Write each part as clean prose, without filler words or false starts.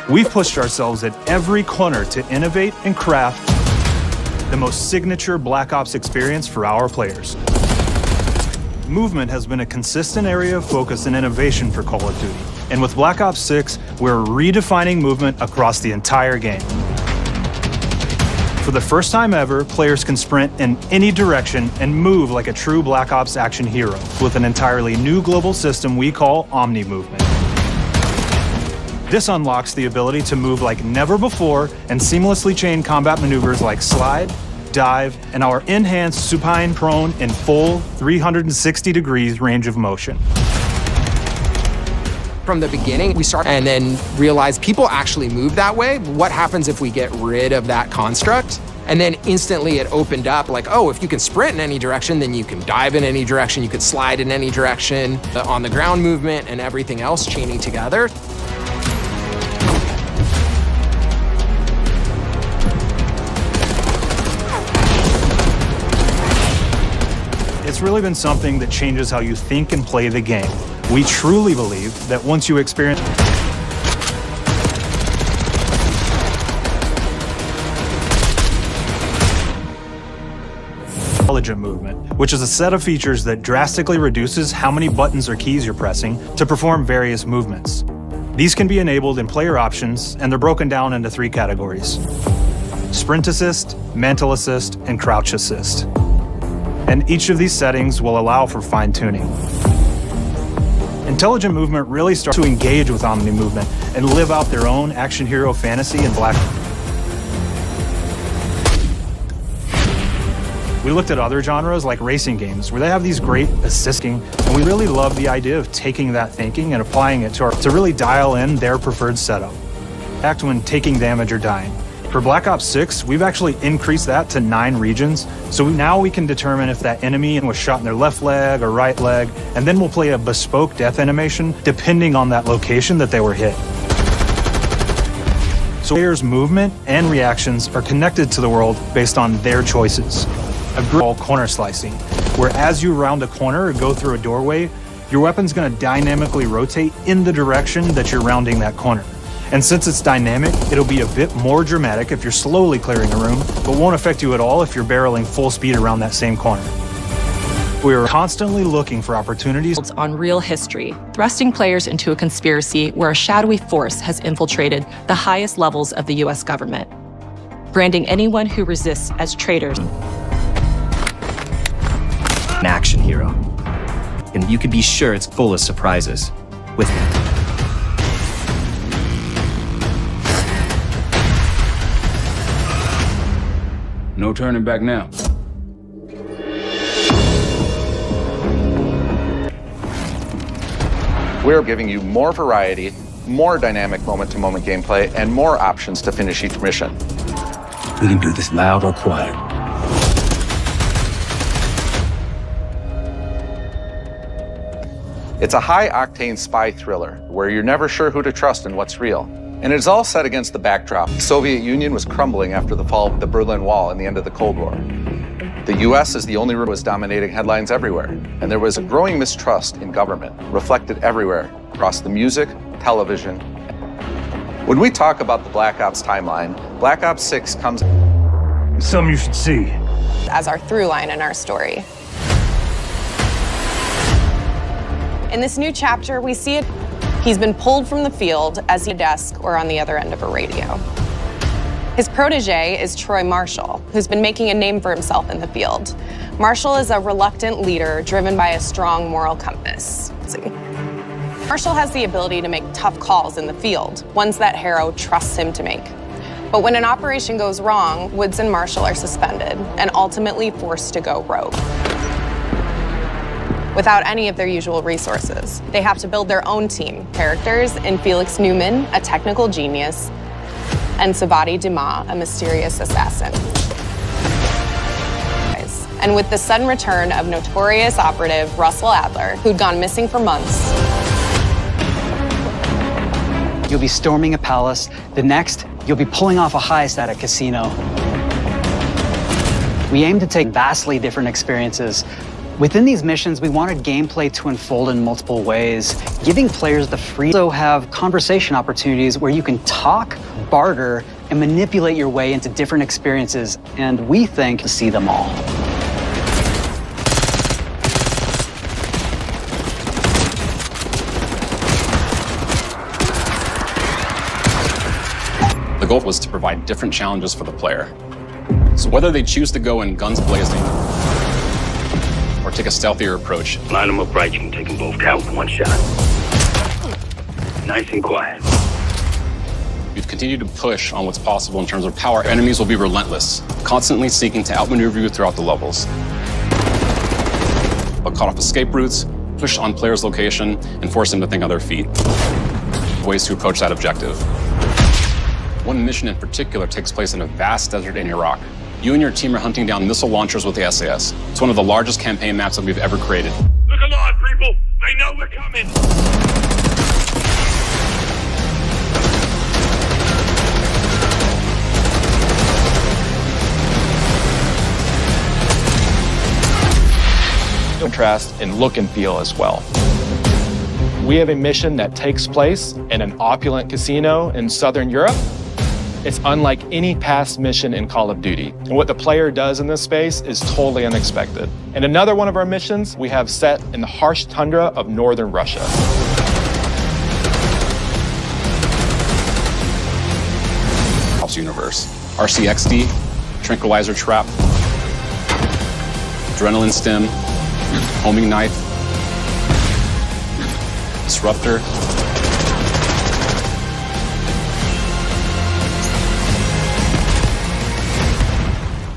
We've pushed ourselves at every corner to innovate and craft the most signature Black Ops experience for our players. Movement has been a consistent area of focus and innovation for Call of Duty. And with Black Ops 6, we're redefining movement across the entire game. For the first time ever, players can sprint in any direction and move like a true Black Ops action hero with an entirely new global system we call Omni Movement. This unlocks the ability to move like never before and seamlessly chain combat maneuvers like slide, dive, and our enhanced supine prone in full 360 degrees range of motion. From the beginning, we started and then realized people actually move that way. What happens if we get rid of that construct? And then instantly it opened up like, oh, if you can sprint in any direction, then you can dive in any direction, you could slide in any direction, the on the ground movement and everything else chaining together. It's really been something that changes how you think and play the game. We truly believe that once you experience intelligent movement, which is a set of features that drastically reduces how many buttons or keys you're pressing to perform various movements. These can be enabled in player options, and they're broken down into 3 categories: sprint assist, mantle assist, and crouch assist. And each of these settings will allow for fine-tuning. Intelligent movement really starts to engage with Omni Movement and live out their own action hero fantasy in Black. We looked at other genres like racing games where they have these great assisting, and we really love the idea of taking that thinking and applying it to really dial in their preferred setup. Act when taking damage or dying. For Black Ops 6, we've actually increased that to 9 regions, so now we can determine if that enemy was shot in their left leg or right leg, and then we'll play a bespoke death animation depending on that location that they were hit. So players' movement and reactions are connected to the world based on their choices. A group called corner slicing, where as you round a corner or go through a doorway, your weapon's going to dynamically rotate in the direction that you're rounding that corner. And since it's dynamic, it'll be a bit more dramatic if you're slowly clearing a room, but won't affect you at all if you're barreling full speed around that same corner. We are constantly looking for opportunities on real history, thrusting players into a conspiracy where a shadowy force has infiltrated the highest levels of the US government, branding anyone who resists as traitors. An action hero. And you can be sure it's full of surprises. With no turning back now. We're giving you more variety, more dynamic moment-to-moment gameplay, and more options to finish each mission. We can do this loud or quiet. It's a high-octane spy thriller where you're never sure who to trust and what's real. And it's all set against the backdrop. The Soviet Union was crumbling after the fall of the Berlin Wall and the end of the Cold War. The US as the only one was dominating headlines everywhere. And there was a growing mistrust in government, reflected everywhere, across the music, television. When we talk about the Black Ops timeline, Black Ops 6 comes... Some you should see. As our through line in our story. In this new chapter, we see it. He's been pulled from the field as he desk or on the other end of a radio. His protege is Troy Marshall, who's been making a name for himself in the field. Marshall is a reluctant leader driven by a strong moral compass. Marshall has the ability to make tough calls in the field, ones that Harrow trusts him to make. But when an operation goes wrong, Woods and Marshall are suspended and ultimately forced to go rogue. Without any of their usual resources. They have to build their own team, characters in Felix Newman, a technical genius, and Savati Dima, a mysterious assassin. And with the sudden return of notorious operative Russell Adler, who'd gone missing for months. You'll be storming a palace. The next, you'll be pulling off a heist at a casino. We aim to take vastly different experiences, Within these missions, we wanted gameplay to unfold in multiple ways, giving players the freedom to have conversation opportunities where you can talk, barter, and manipulate your way into different experiences, and we think to see them all. The goal was to provide different challenges for the player. So whether they choose to go in guns blazing or take a stealthier approach. Line them up right, you can take them both down with one shot. Nice and quiet. We've continued to push on what's possible in terms of power. Enemies will be relentless, constantly seeking to outmaneuver you throughout the levels. They'll cut off escape routes, push on players' location, and force them to think on their feet. Ways to approach that objective. One mission in particular takes place in a vast desert in Iraq. You and your team are hunting down missile launchers with the SAS. It's one of the largest campaign maps that we've ever created. Look alive, people! They know we're coming! Contrast in look and feel as well. We have a mission that takes place in an opulent casino in Southern Europe. It's unlike any past mission in Call of Duty. And what the player does in this space is totally unexpected. And another one of our missions we have set in the harsh tundra of northern Russia. Universe. RCXD, Tranquilizer Trap, Adrenaline Stim, Homing Knife, Disruptor.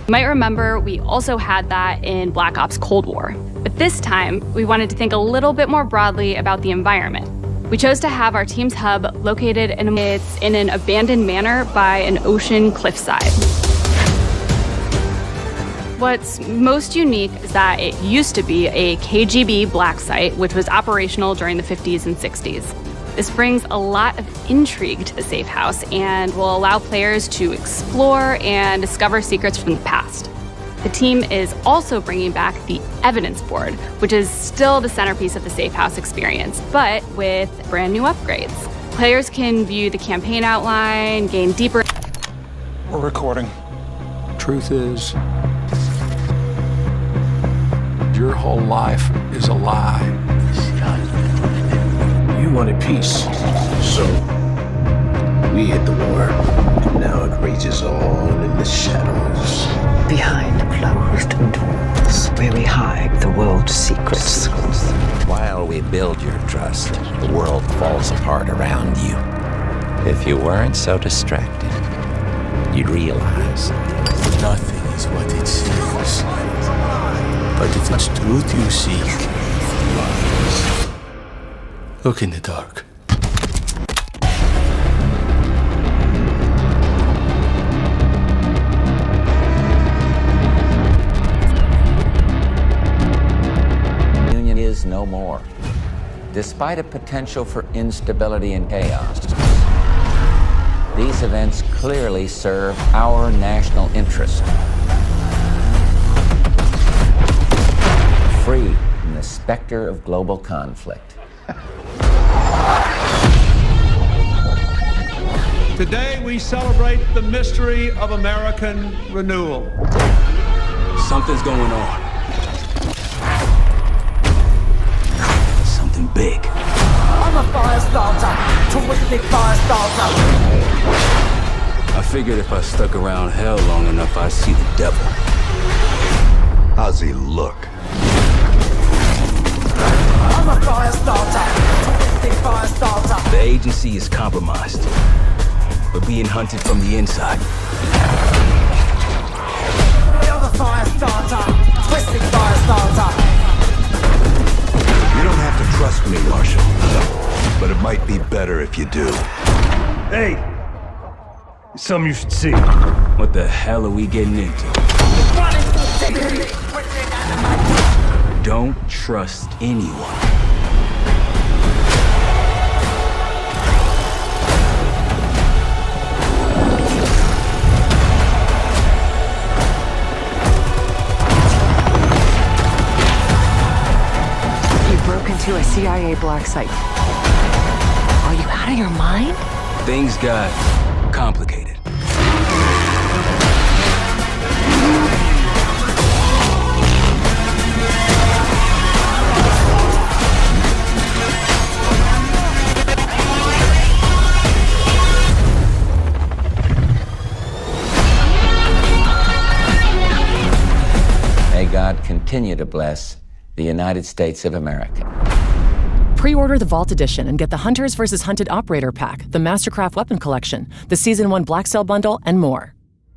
You might remember we also had that in Black Ops Cold War. But this time, we wanted to think a little bit more broadly about the environment. We chose to have our team's hub located in an abandoned manor by an ocean cliffside. What's most unique is that it used to be a KGB black site, which was operational during the 50s and 60s. This brings a lot of intrigue to the safe house and will allow players to explore and discover secrets from the past. The team is also bringing back the evidence board, which is still the centerpiece of the safe house experience, but with brand new upgrades. Players can view the campaign outline, gain deeper... We're recording. Truth is, your whole life is a lie. You wanted peace, so we hit the war. And now it rages on in the shadows. Behind closed doors, where we hide the world's secrets. While we build your trust, the world falls apart around you. If you weren't so distracted, you'd realize Nothing is what it seems. But if it's truth you seek, look in the dark. Union is no more. Despite a potential for instability and chaos, these events clearly serve our national interest. Free from the specter of global conflict. Today we celebrate the mystery of American renewal. Something's going on. Something big. I'm a fire starter, terrific fire starter. I figured if I stuck around hell long enough, I'd see the devil. How's he look? I'm a fire starter, terrific fire starter. The agency is compromised. We're being hunted from the inside. You're the fire starter, twisted fire starter. You don't have to trust me, Marshal. But it might be better if you do. Hey! Something you should see. What the hell are we getting into? Don't trust anyone. 60-day black site. Are you out of your mind? Things got complicated. May God continue to bless the United States of America. Pre-order the Vault Edition and get the Hunters vs. Hunted Operator Pack, the Mastercraft Weapon Collection, the Season 1 Black Cell Bundle, and more.